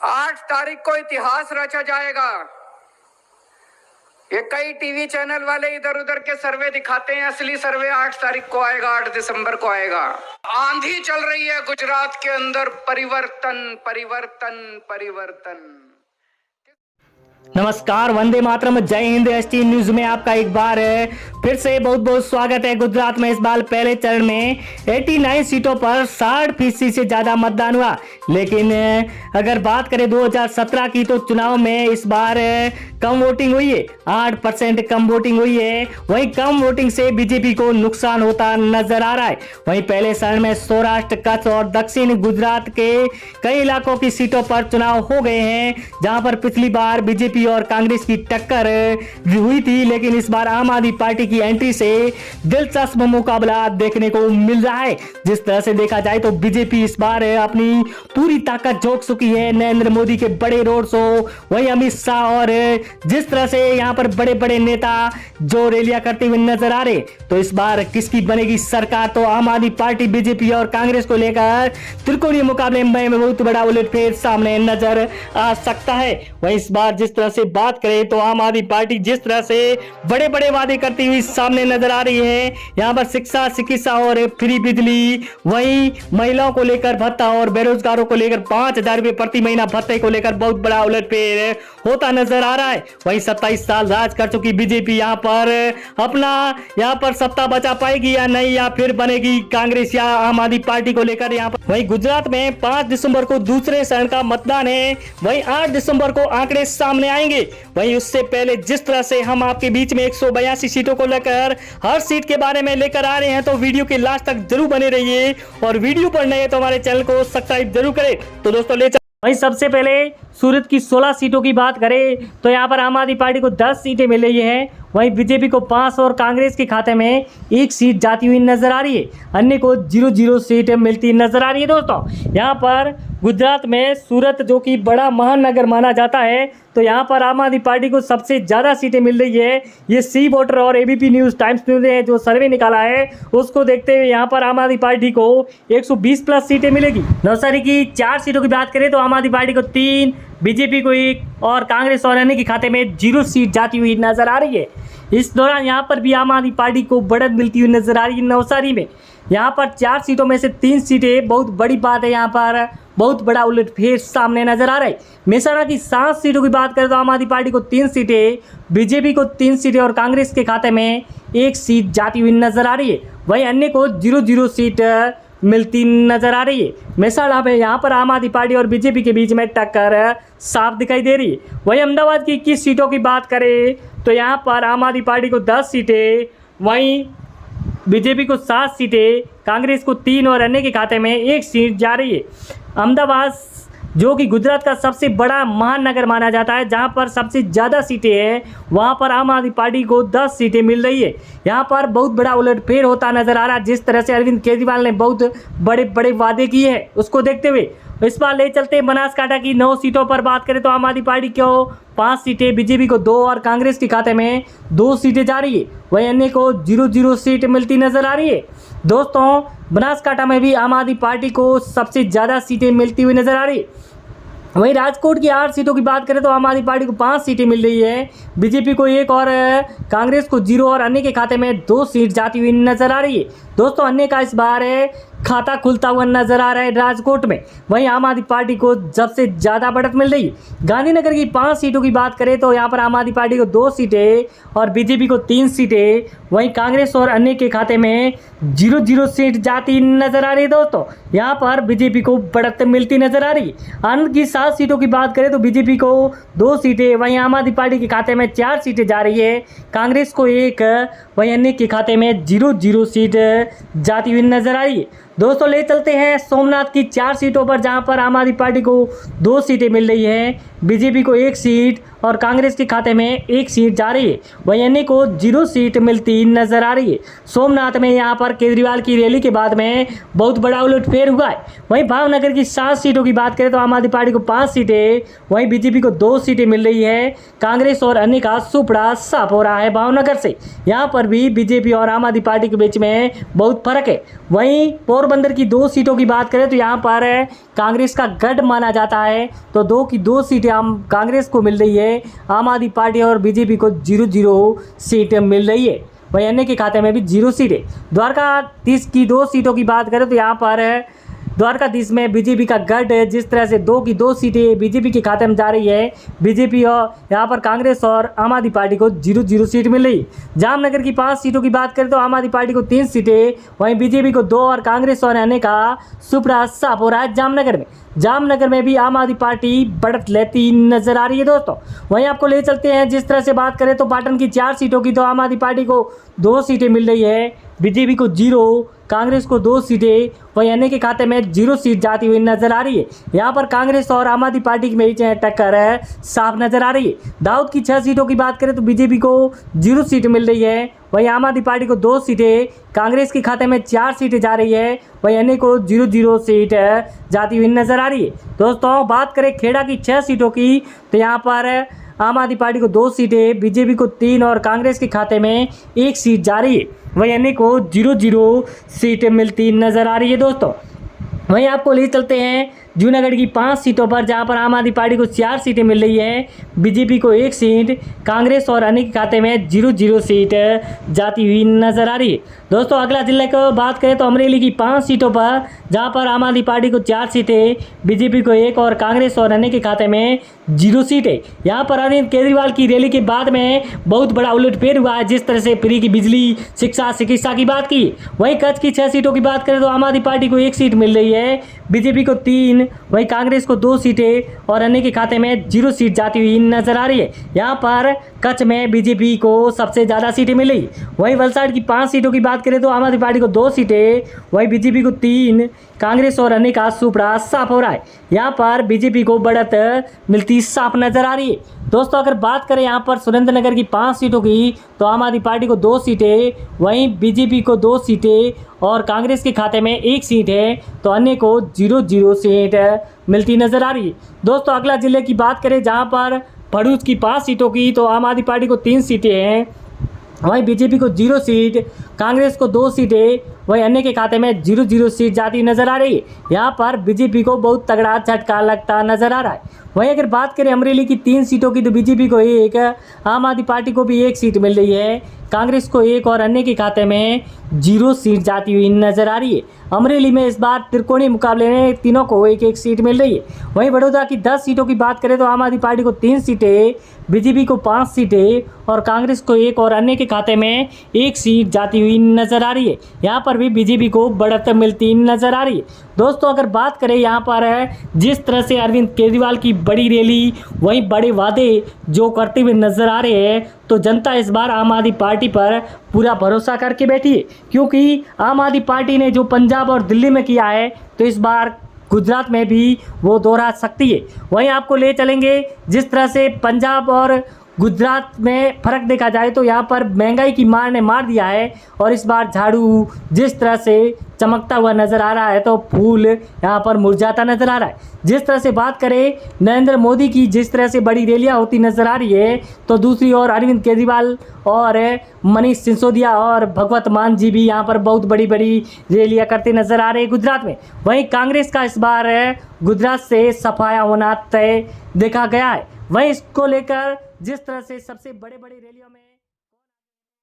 8 तारीख को इतिहास रचा जाएगा। ये कई टीवी चैनल वाले इधर उधर के सर्वे दिखाते हैं, असली सर्वे 8 तारीख को आएगा, 8 दिसंबर को आएगा। आंधी चल रही है गुजरात के अंदर, परिवर्तन परिवर्तन परिवर्तन। नमस्कार, वंदे मातरम, जय हिंद। एसटी न्यूज में आपका एक बार फिर से बहुत बहुत स्वागत है। गुजरात में इस बार पहले चरण में 89 सीटों पर 60% से ज्यादा मतदान हुआ, लेकिन अगर बात करें 2017 की तो चुनाव में इस बार कम वोटिंग हुई है, 8% कम वोटिंग हुई है। वहीं कम वोटिंग से बीजेपी को नुकसान होता नजर आ रहा है। वहीं पहले चरण में सौराष्ट्र, कच्छ और दक्षिण गुजरात के कई इलाकों की सीटों पर चुनाव हो गए हैं, जहां पर पिछली बार बीजेपी और कांग्रेस की टक्कर हुई थी, लेकिन इस बार आम आदमी पार्टी की एंट्री से दिलचस्प मुकाबला देखने को मिल रहा है। जिस तरह से देखा जाए तो बीजेपी इस बार अपनी पूरी ताकत झोंक चुकी है। नरेंद्र मोदी के बड़े रोड शो, वहीं अमित शाह और जिस तरह से यहां पर बड़े बड़े नेता जो रैलियां करते हुए नजर आ रहे, तो इस बार किसकी बनेगी सरकार? तो आम आदमी पार्टी, बीजेपी और कांग्रेस को लेकर त्रिकोणीय मुकाबले में बहुत बड़ा उलटफेर सामने नजर आ सकता है। वहीं इस बार जिस तरह से बात करें तो आम आदमी पार्टी जिस तरह से बड़े बड़े वादे करती हुई सामने नजर आ रही है, यहां पर शिक्षा, चिकित्सा और फ्री बिजली, वहीं महिलाओं को लेकर भत्ता और बेरोजगारों को लेकर 5,000 रुपए प्रति महीना भत्ते को लेकर बहुत बड़ा उलटफेर होता नजर आ रहा है। वहीं 27 साल राज कर चुकी बीजेपी यहां पर सत्ता बचा पाएगी या नहीं, या फिर बनेगी कांग्रेस या आम आदमी पार्टी को लेकर यहां पर। वहीं गुजरात में 5 दिसंबर को दूसरे चरण का मतदान है, वहीं 8 दिसंबर को आंकड़े सामने आएंगे। वहीं उससे पहले जिस तरह से हम आपके बीच में 182 सीटों को लेकर हर सीट के बारे में लेकर आ रहे हैं, तो वीडियो के लास्ट तक जरूर बने रहिए, और वीडियो पर नए तो हमारे चैनल को सब्सक्राइब जरूर करें। तो दोस्तों वहीं सबसे पहले सूरत की 16 सीटों की बात करें तो यहाँ पर आम आदमी पार्टी को 10 सीटें मिल रही हैं, वहीं बीजेपी को 5 और कांग्रेस के खाते में 1 सीट जाती हुई नजर आ रही है। अन्य को 0-0 सीट मिलती नजर आ रही है। दोस्तों यहाँ पर गुजरात में सूरत, जो कि बड़ा महानगर माना जाता है, तो यहाँ पर आम आदमी पार्टी को सबसे ज़्यादा सीटें मिल रही है। ये सी वोटर और एबीपी न्यूज़, टाइम्स न्यूज़ ने जो सर्वे निकाला है उसको देखते हुए यहाँ पर आम आदमी पार्टी को 120+ सीटें मिलेगी। नवसारी की 4 सीटों की बात करें तो आम आदमी पार्टी को 3, बीजेपी को 1 और कांग्रेस और अन्य के खाते में 0 सीट जाती हुई नजर आ रही है। इस दौरान यहाँ पर भी आम आदमी पार्टी को बढ़त मिलती हुई नजर आ रही है। नवसारी में यहाँ पर 4 सीटों में से 3 सीटें, बहुत बड़ी बात है, यहाँ पर बहुत बड़ा उलटफेर सामने नजर आ रहा है। मेहसाणा की 7 सीटों की बात करें तो आम आदमी पार्टी को 3 सीटें, बीजेपी को 3 सीटें और कांग्रेस के खाते में 1 सीट जाती हुई नजर आ रही है। वहीं अन्य को 0-0 सीट मिलती नजर आ रही है। मेहसाणा में यहाँ पर आम आदमी पार्टी और बीजेपी के बीच में टक्कर साफ दिखाई दे रही है। वहीं अहमदाबाद की 21 सीटों की बात करें तो यहाँ पर आम आदमी पार्टी को 10 सीटें, वहीं बीजेपी को 7 सीटें, कांग्रेस को 3 और अन्य के खाते में 1 सीट जा रही है। अहमदाबाद, जो कि गुजरात का सबसे बड़ा महानगर माना जाता है, जहां पर सबसे ज़्यादा सीटें हैं, वहां पर आम आदमी पार्टी को 10 सीटें मिल रही है। यहां पर बहुत बड़ा उलटफेर होता नजर आ रहा है। जिस तरह से अरविंद केजरीवाल ने बहुत बड़े बड़े वादे किए हैं, उसको देखते हुए इस बार ले चलते हैं बनासकांठा की 9 सीटों पर बात करें तो आम आदमी पार्टी को 5 सीटें, बीजेपी को 2 और कांग्रेस के खाते में 2 सीटें जा रही है। वहीं अन्य को 0-0 सीट मिलती नजर आ रही है। दोस्तों बनासकांठा में भी आम आदमी पार्टी को सबसे ज़्यादा सीटें मिलती हुई नजर आ रही है। वहीं राजकोट की 8 सीटों की बात करें तो आम आदमी पार्टी को 5 सीटें मिल रही है, बीजेपी को 1 और कांग्रेस को 0 और अन्य के खाते में 2 सीट जाती हुई नजर आ रही है। दोस्तों अन्य का इस बार खाता खुलता हुआ नजर आ रहा है राजकोट में। वहीं आम आदमी पार्टी को सबसे ज़्यादा बढ़त मिल रही है। गांधीनगर की 5 सीटों की बात करें तो यहाँ पर आम आदमी पार्टी को 2 सीटें और बीजेपी को 3 सीटें, वहीं कांग्रेस और अन्य के खाते में 0-0 सीट जाती नजर आ रही है। दोस्तों यहाँ पर बीजेपी को बढ़त मिलती नजर आ रही है। आनंद की 7 सीटों की बात करें तो बीजेपी को 2 सीटें, वहीं आम आदमी पार्टी के खाते में 4 सीटें जा रही है, कांग्रेस को 1, वहीं अन्य के खाते में 0-0 सीट जाती हुई नजर आ रही है। दोस्तों ले चलते हैं सोमनाथ की 4 सीटों पर, जहां पर आम आदमी पार्टी को 2 सीटें मिल रही है, बीजेपी को 1 सीट और कांग्रेस के खाते में 1 सीट जा रही है। वहीं अन्य को 0 सीट मिलती नजर आ रही है। सोमनाथ में यहाँ पर केजरीवाल की रैली के बाद में बहुत बड़ा उलटफेर हुआ है। वहीं भावनगर की 7 सीटों की बात करें तो आम आदमी पार्टी को 5 सीटें, वहीं बीजेपी को 2 सीटें मिल रही है, कांग्रेस और अन्य का सुपड़ा साफ हो रहा है भावनगर से। यहाँ पर भी बीजेपी और आम आदमी पार्टी के बीच में बहुत फर्क है। वहीं पोरबंदर की 2 सीटों की बात करें तो यहाँ पर कांग्रेस का गढ़ माना जाता है, तो 2 की 2 सीटें आम कांग्रेस को मिल रही है। आम आदमी पार्टी और बीजेपी को 0-0 सीट मिल रही है। वहीं अन्य के खाते में भी 0 सीटें। द्वारकाधीश की 2 सीटों की बात करें तो यहाँ पर द्वारकाधीश में बीजेपी का गढ़ है। जिस तरह से 2 की 2 सीटें बीजेपी के खाते में जा रही है, बीजेपी और यहाँ पर कांग्रेस और आम आदमी पार्टी को 0-0 सीट मिल रही। जामनगर की 5 सीटों की बात करें तो आम आदमी पार्टी को 3 सीटें, वहीं बीजेपी को 2 और कांग्रेस और अन्य का सुपड़ा साफ हो रहा है। जामनगर में भी आम आदमी पार्टी बढ़त लेती नजर आ रही है दोस्तों। वहीं आपको ले चलते हैं, जिस तरह से बात करें तो पाटन की 4 सीटों की तो आम आदमी पार्टी को 2 सीटें मिल रही है, बीजेपी को 0, कांग्रेस को 2 सीटें, वहीं अन्य के खाते में 0 सीट जाती हुई नजर आ रही है। यहाँ पर कांग्रेस और आम आदमी पार्टी के बीच टक्कर साफ नजर आ रही है। दाऊद की 6 सीटों की बात करें तो बीजेपी को 0 सीट मिल रही है, वहीं आम आदमी पार्टी को 2 सीटें, कांग्रेस के खाते में 4 सीटें जा रही है, वहीं अन्य को 0-0 सीट जाती हुई नजर आ रही है। दोस्तों बात करें खेड़ा की 6 सीटों की तो यहाँ पर आम आदमी पार्टी को 2 सीटें, बीजेपी को 3 और कांग्रेस के खाते में 1 सीट जा रही है, वहीं अन्य को 0-0 सीटें मिलती नजर आ रही है दोस्तों। वहीं आपको ले चलते हैं जूनागढ़ की 5 सीटों पर, जहां पर आम आदमी पार्टी को 4 सीटें मिल रही है, बीजेपी को 1 सीट, कांग्रेस और अन्य के खाते में 0-0 सीट जाती हुई नजर आ रही है। दोस्तों अगला जिले की बात करें तो अमरेली की 5 सीटों पर, जहां पर आम आदमी पार्टी को 4 सीटें, बीजेपी को 1 और कांग्रेस और अन्य के खाते में 0 सीटें। यहाँ पर अरविंद केजरीवाल की रैली के बाद में बहुत बड़ा उलटफेर हुआ है। जिस तरह से फ्री की बिजली, शिक्षा, चिकित्सा की बात की। वहीं कच्छ की 6 सीटों की बात करें तो आम आदमी पार्टी को 1 सीट मिल रही है, बीजेपी को 3, वहीं कांग्रेस को 2 सीटें और अन्य के खाते में 0 सीट जाती हुई नजर आ रही है। यहाँ पर कच्छ में बीजेपी को सबसे ज़्यादा सीटें मिली। वहीं वलसाड की 5 सीटों की बात करें तो आम आदमी पार्टी को 2 सीटें, वहीं बीजेपी को 3, कांग्रेस और अन्य का सुपड़ा साफ हो रहा है। यहाँ पर बीजेपी को बढ़त मिलती साफ नजर आ रही है। दोस्तों अगर बात करें यहाँ पर सुरेंद्रनगर की 5 सीटों की तो आम आदमी पार्टी को 2 सीटें, वहीं बीजेपी को 2 सीटें और कांग्रेस के खाते में 1 सीट है, तो अन्य को 0-0 सीट मिलती नजर आ रही है। दोस्तों अगला जिले की बात करें जहाँ पर भरूच की 5 सीटों की तो आम आदमी पार्टी को 3 सीटें हैं, वहीं बीजेपी को 0 सीट, कांग्रेस को 2 सीटें, वहीं अन्य के खाते में 0-0 सीट जाती नजर आ रही है। यहाँ पर बीजेपी को बहुत तगड़ा झटका लगता नजर आ रहा है। वहीं अगर बात करें अमरेली की 3 सीटों की तो बीजेपी को 1, आम आदमी पार्टी को भी 1 सीट मिल रही है, कांग्रेस को 1 और अन्य के खाते में 0 सीट जाती हुई नजर आ रही है। अमरेली में इस बार त्रिकोणीय मुकाबले में तीनों को 1-1 सीट मिल रही है। वहीं बड़ौदा की 10 सीटों की बात करें तो आम आदमी पार्टी को 3 सीटें, बीजेपी को 5 सीटें और कांग्रेस को 1 और अन्य के खाते में 1 सीट जाती हुई नजर आ रही है। यहाँ पर भी बीजेपी को बढ़त मिलती नजर आ रही है। दोस्तों अगर बात करें यहाँ पर जिस तरह से अरविंद केजरीवाल की बड़ी रैली, वहीं बड़े वादे जो करते हुए नजर आ रहे हैं, तो जनता इस बार आम आदमी पार्टी पर पूरा भरोसा करके बैठी है, क्योंकि आम आदमी पार्टी ने जो पंजाब और दिल्ली में किया है तो इस बार गुजरात में भी वो दोहरा सकती है। वहीं आपको ले चलेंगे जिस तरह से पंजाब और गुजरात में फ़र्क देखा जाए तो यहाँ पर महंगाई की मार ने मार दिया है, और इस बार झाड़ू जिस तरह से चमकता हुआ नज़र आ रहा है तो फूल यहाँ पर मुरझाता नज़र आ रहा है। जिस तरह से बात करें नरेंद्र मोदी की, जिस तरह से बड़ी रैलियाँ होती नज़र आ रही है, तो दूसरी ओर अरविंद केजरीवाल और मनीष सिसोदिया और भगवत मान जी भी यहाँ पर बहुत बड़ी बड़ी रैलियाँ करते नज़र आ रहे हैं गुजरात में। वहीं कांग्रेस का इस बार गुजरात से सफाया होना तय देखा गया है। वहीं इसको लेकर जिस तरह से सबसे बड़े बड़े रैलियों में